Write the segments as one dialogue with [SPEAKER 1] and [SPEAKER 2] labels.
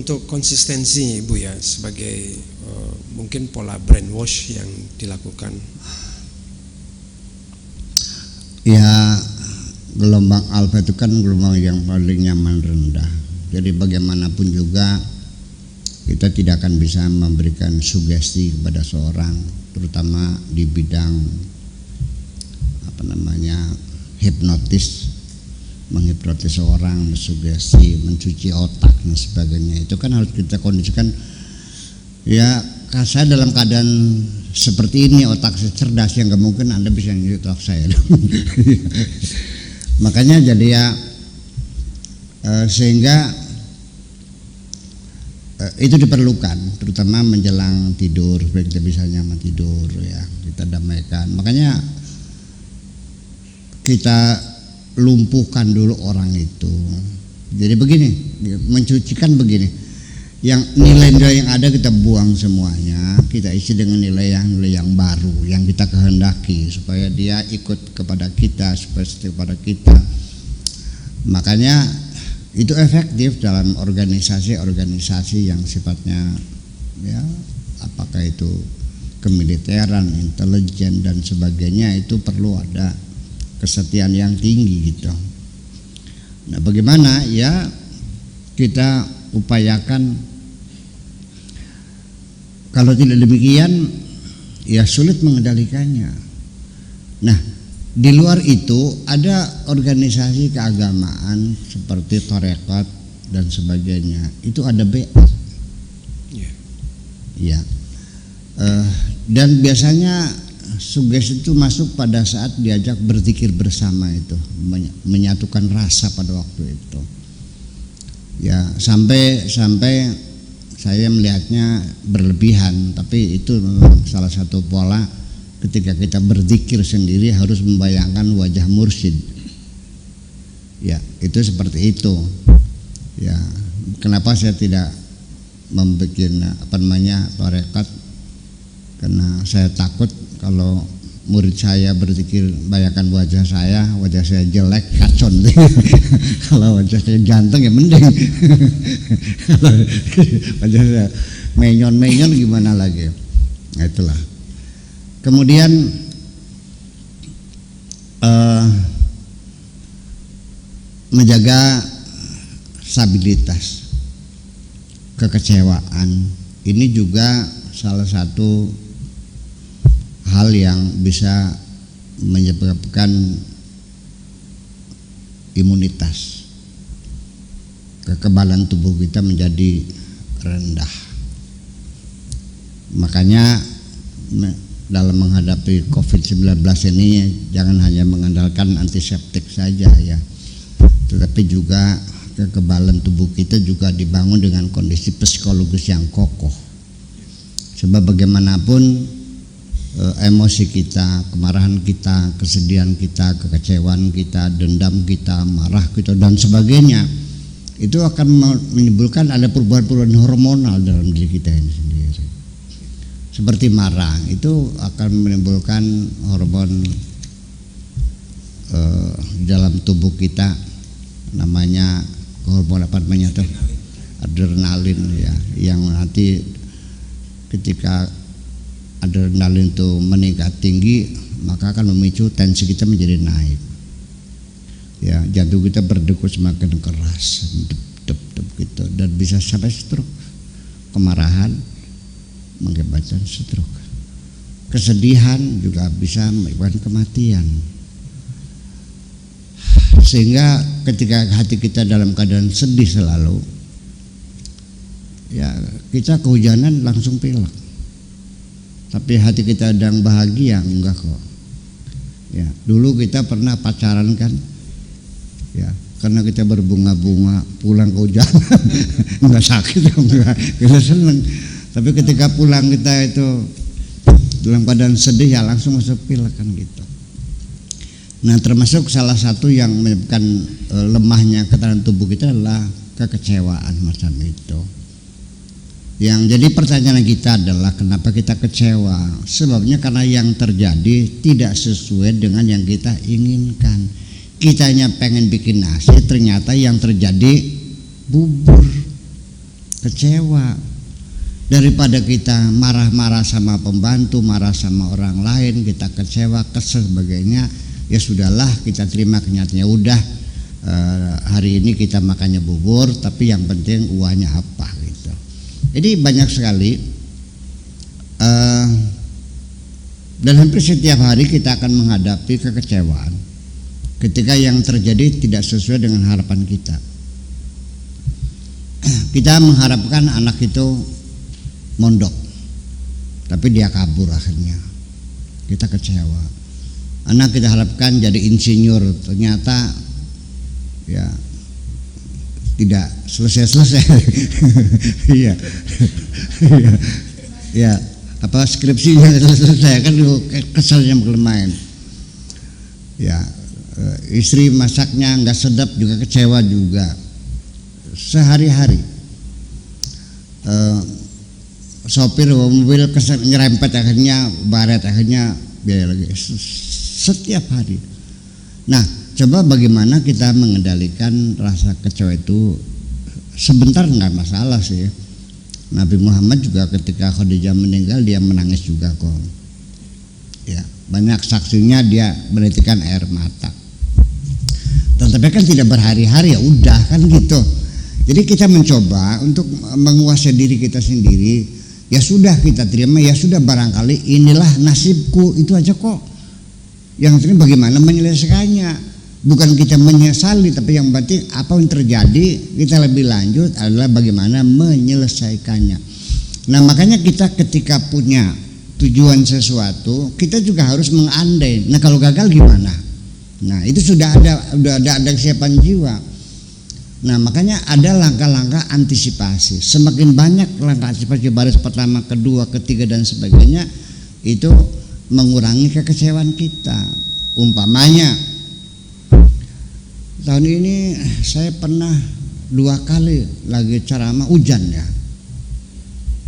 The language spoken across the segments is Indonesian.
[SPEAKER 1] untuk konsistensi Ibu ya sebagai mungkin pola brainwash yang dilakukan.
[SPEAKER 2] Ya, gelombang alfa itu kan gelombang yang paling nyaman rendah. Jadi bagaimanapun juga kita tidak akan bisa memberikan sugesti kepada seorang, terutama di bidang hipnotis, menghipnotis orang, mensugesti, mencuci otak dan sebagainya. Itu kan harus kita kondisikan. Ya, saya dalam keadaan seperti ini, otak saya cerdas, yang gak mungkin Anda bisa nyuci otak saya. Makanya jadi ya sehingga itu diperlukan, terutama menjelang tidur supaya kita bisa nyaman tidur ya, kita damaikan. Makanya kita lumpuhkan dulu orang itu. Jadi begini, mencucikan begini, yang nilai-nilai yang ada kita buang semuanya, kita isi dengan nilai yang baru yang kita kehendaki supaya dia ikut kepada kita, supaya setia kepada kita. Makanya itu efektif dalam organisasi-organisasi yang sifatnya ya, apakah itu kemiliteran, intelijen dan sebagainya, itu perlu ada kesetiaan yang tinggi gitu. Nah, bagaimana ya kita upayakan, kalau tidak demikian ya sulit mengendalikannya. Nah, di luar itu ada organisasi keagamaan seperti tarekat dan sebagainya, itu ada BA. Ya. Dan biasanya sugesti itu masuk pada saat diajak berzikir bersama, itu menyatukan rasa pada waktu itu. Ya, sampai saya melihatnya berlebihan, tapi itu memang salah satu pola. Ketika kita berzikir sendiri harus membayangkan wajah mursyid. Ya, itu seperti itu. Ya, kenapa saya tidak membuat tarekat? Karena saya takut kalau murid saya berzikir bayangkan wajah saya jelek, kacon. Kalau wajah saya ganteng ya mending. Kalau wajah saya menyon gimana lagi? Nah, itulah. Kemudian menjaga stabilitas, kekecewaan ini juga salah satu hal yang bisa menyebabkan imunitas, kekebalan tubuh kita menjadi rendah. Makanya dalam menghadapi COVID-19 ini jangan hanya mengandalkan antiseptik saja ya, tetapi juga kekebalan tubuh kita juga dibangun dengan kondisi psikologis yang kokoh. Sebab bagaimanapun emosi kita, kemarahan kita, kesedihan kita, kekecewaan kita, dendam kita, marah kita dan sebagainya, itu akan menimbulkan ada perubahan-perubahan hormonal dalam diri kita ini sendiri. Seperti marah itu akan menimbulkan hormon dalam tubuh kita, namanya hormon adrenalin ya, yang nanti ketika adrenalin itu meningkat tinggi maka akan memicu tensi kita menjadi naik ya, jantung kita berdegup semakin keras, dep gitu, dan bisa sampai stroke. Kemarahan mengakibatkan stroke, kesedihan juga bisa menyebabkan kematian. Sehingga ketika hati kita dalam keadaan sedih selalu ya, kita kehujanan langsung pilek. Tapi hati kita sedang bahagia enggak kok ya. Dulu kita pernah pacaran kan ya, karena kita berbunga-bunga, pulang kehujanan enggak sakit, enggak, kita seneng. Tapi ketika pulang kita itu dalam keadaan sedih ya langsung masuk pilek kan gitu. Nah, termasuk salah satu yang menyebabkan lemahnya ketahanan tubuh kita adalah kekecewaan macam itu. Yang jadi pertanyaan kita adalah kenapa kita kecewa? Sebabnya karena yang terjadi tidak sesuai dengan yang kita inginkan. Kitanya pengen bikin nasi, ternyata yang terjadi bubur. kecewa. Daripada kita marah-marah sama pembantu, marah sama orang lain, kita kecewa, kesel sebagainya, ya sudahlah, kita terima kenyataannya. Udah, hari ini kita makannya bubur, tapi yang penting uangnya apa gitu. Jadi banyak sekali, dan hampir setiap hari kita akan menghadapi kekecewaan ketika yang terjadi tidak sesuai dengan harapan kita. Kita mengharapkan anak itu mondok, tapi dia kabur, akhirnya kita kecewa. Anak kita harapkan jadi insinyur, ternyata ya tidak selesai. Iya, ya apa skripsinya selesai, kan keselnya bermain. Ya, istri masaknya nggak sedap juga kecewa juga. Sehari-hari sopir mobil nyerempet, akhirnya baret, akhirnya biaya lagi setiap hari. Nah, coba bagaimana kita mengendalikan rasa kecewa itu? Sebentar nggak masalah sih. Nabi Muhammad juga ketika Khadijah meninggal dia menangis juga kok. Ya, banyak saksinya dia menitikan air mata. Tetapi kan tidak berhari-hari, ya udah kan gitu. Jadi kita mencoba untuk menguasai diri kita sendiri. Ya sudah, kita terima, ya sudah, barangkali inilah nasibku, itu aja kok. Yang penting bagaimana menyelesaikannya. Bukan kita menyesali, tapi yang penting apa yang terjadi, kita lebih lanjut adalah bagaimana menyelesaikannya. Nah, makanya kita ketika punya tujuan sesuatu, kita juga harus mengandai. Nah, kalau gagal gimana? Nah, itu sudah ada kesiapan jiwa. Nah, makanya ada langkah-langkah antisipasi. Semakin banyak langkah antisipasi baris pertama, kedua, ketiga dan sebagainya, itu mengurangi kekecewaan kita. Umpamanya tahun ini saya pernah 2 kali lagi ceramah hujan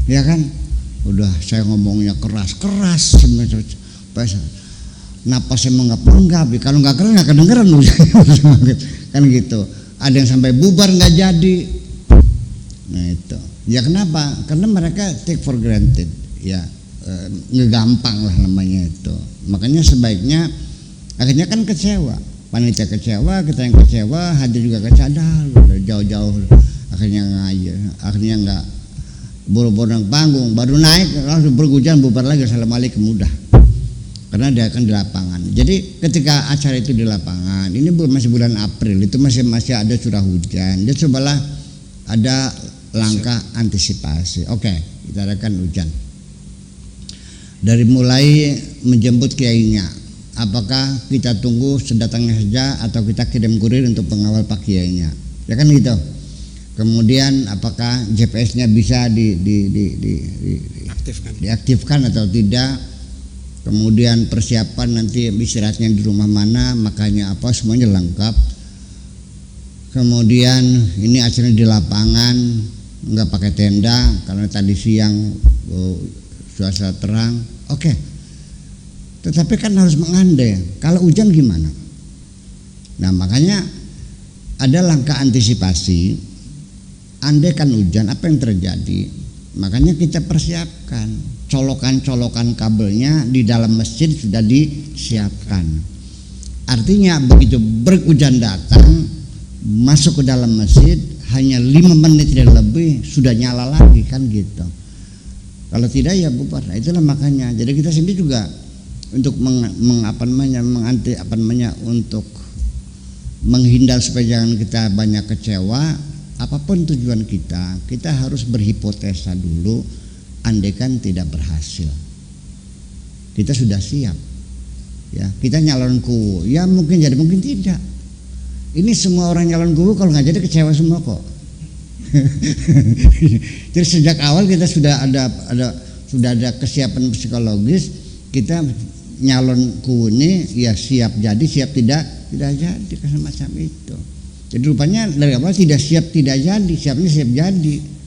[SPEAKER 2] ya kan, udah saya ngomongnya keras napasnya menggap-menggap, kalau nggak keras nggak kedengeran kan gitu. Ada yang sampai bubar nggak jadi. Nah itu ya kenapa? Karena mereka take for granted ya, ngegampang lah namanya itu. Makanya sebaiknya akhirnya kan kecewa, panitia kecewa, kita yang kecewa, hadir juga kecewa, jauh-jauh akhirnya ngajar, akhirnya nggak buru-buru panggung, baru naik langsung berhujan, bubar lagi, assalamualaikum, udah. Karena dia akan di lapangan. Jadi ketika acara itu di lapangan, ini masih bulan April, itu masih ada curah hujan. Dia cobalah ada langkah antisipasi. Oke, kita adakan hujan. Dari mulai menjemput kiainya, apakah kita tunggu sedatangnya saja atau kita kirim kurir untuk pengawal pak kiainya? Ya kan gitu. Kemudian apakah GPS-nya bisa diaktifkan atau tidak? Kemudian persiapan nanti istirahatnya di rumah mana, makannya apa, semuanya lengkap. Kemudian ini acaranya di lapangan, nggak pakai tenda karena tadi siang suasana terang. Oke. Tetapi kan harus mengandai, kalau hujan gimana? Nah, makanya ada langkah antisipasi. Andai kan hujan, apa yang terjadi? Makanya kita persiapkan. Colokan-colokan kabelnya di dalam masjid sudah disiapkan. Artinya begitu berhujan datang, masuk ke dalam masjid hanya 5 menit tidak lebih sudah nyala lagi kan gitu. Kalau tidak ya bubar. Nah, itulah makanya. Jadi kita sendiri juga untuk untuk menghindar supaya jangan kita banyak kecewa. Apapun tujuan kita harus berhipotesa dulu. Andaikan tidak berhasil, kita sudah siap. Ya, kita nyalon kuwu, ya mungkin jadi, mungkin tidak. Ini semua orang nyalon kuwu kalau nggak jadi kecewa semua kok. Jadi sejak awal kita sudah ada kesiapan psikologis. Kita nyalon kuwu ini ya siap jadi, siap tidak jadi, semacam itu. Jadi rupanya dari awal tidak siap tidak jadi, siapnya siap jadi.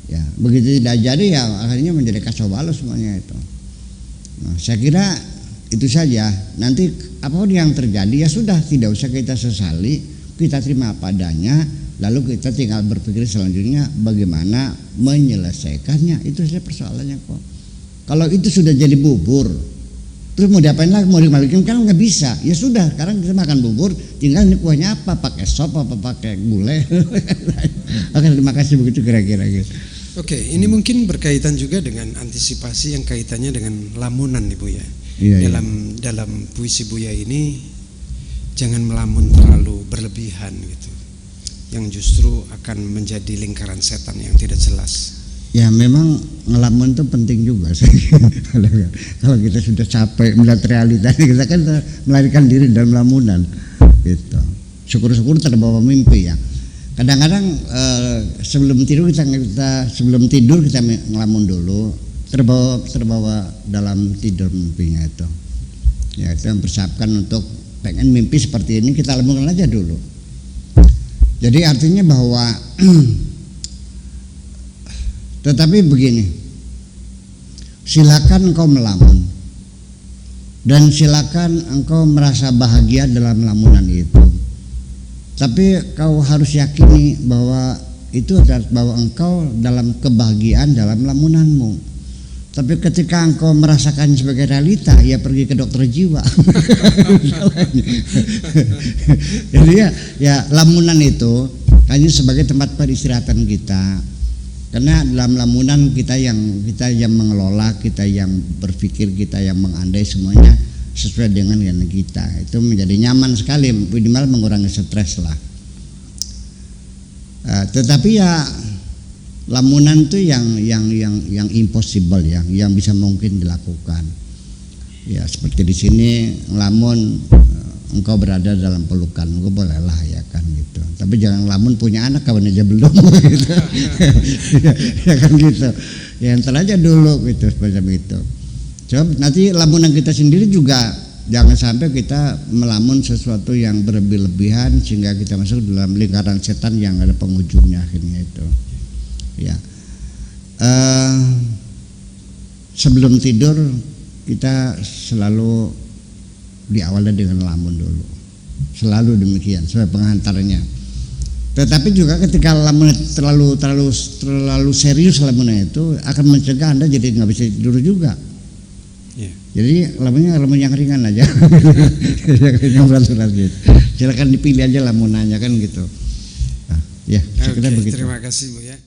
[SPEAKER 2] Ya, begitu tidak jadi ya akhirnya menjadi kacau balau semuanya itu. Nah, saya kira itu saja. Nanti apapun yang terjadi ya sudah, tidak usah kita sesali, kita terima apa adanya. Lalu kita tinggal berpikir selanjutnya bagaimana menyelesaikannya. Itu saja persoalannya kok. Kalau itu sudah jadi bubur, terus mau diapain lagi? Mau dimalikin kan nggak bisa. Ya sudah, sekarang kita makan bubur, tinggal ini kuahnya apa? Pakai sop apa pakai gulai? Oke, terima kasih, begitu kira-kira gitu.
[SPEAKER 1] Oke, ini mungkin berkaitan juga dengan antisipasi yang kaitannya dengan lamunan nih Buya.
[SPEAKER 2] Iya,
[SPEAKER 1] Dalam puisi Buya ini jangan melamun terlalu berlebihan gitu, yang justru akan menjadi lingkaran setan yang tidak jelas.
[SPEAKER 2] Ya memang ngelamun itu penting juga. Kalau kita sudah capek melihat realita, kita kan melarikan diri dalam lamunan gitu. Syukur-syukur terbawa mimpi ya. Kadang-kadang sebelum tidur kita ngelamun dulu, terbawa dalam tidur mimpinya itu. Ya itu yang persiapkan untuk pengen mimpi seperti ini, kita lamunkan aja dulu. Jadi artinya bahwa tetapi begini, silakan engkau melamun dan silakan engkau merasa bahagia dalam lamunan itu. Tapi kau harus yakini bahwa itu adalah bahwa engkau dalam kebahagiaan dalam lamunanmu. Tapi ketika engkau merasakan sebagai realita, ya pergi ke dokter jiwa. Jadi ya lamunan itu hanya sebagai tempat peristirahatan kita. Karena dalam lamunan kita yang mengelola, kita yang berpikir, kita yang mengandai, semuanya sesuai dengan kita. Itu menjadi nyaman sekali, minimal mengurangi stres lah. Tetapi ya lamunan itu yang impossible ya, yang bisa mungkin dilakukan. Ya seperti di sini ngelamun, engkau berada dalam pelukan, engkau bolehlah ya kan gitu. Tapi jangan ngelamun punya anak kawan aja belum gitu. Ya kan gitu. Ya entar aja dulu gitu, semacam itu. Coba nanti lamunan kita sendiri juga jangan sampai kita melamun sesuatu yang berlebih-lebihan sehingga kita masuk dalam lingkaran setan yang ada penghujungnya akhirnya itu. Ya. Sebelum tidur kita selalu diawali dengan lamun dulu, selalu demikian sebagai pengantarnya. Tetapi juga ketika lamun terlalu serius lamunnya itu akan mencegah Anda jadi nggak bisa tidur juga. Yeah. Jadi lamun yang ringan aja, yang berat-berat gitu. Silakan dipilih aja lamunannya kan gitu. Nah, ya,
[SPEAKER 1] Oke,
[SPEAKER 2] begitu.
[SPEAKER 1] terima kasih Bu ya.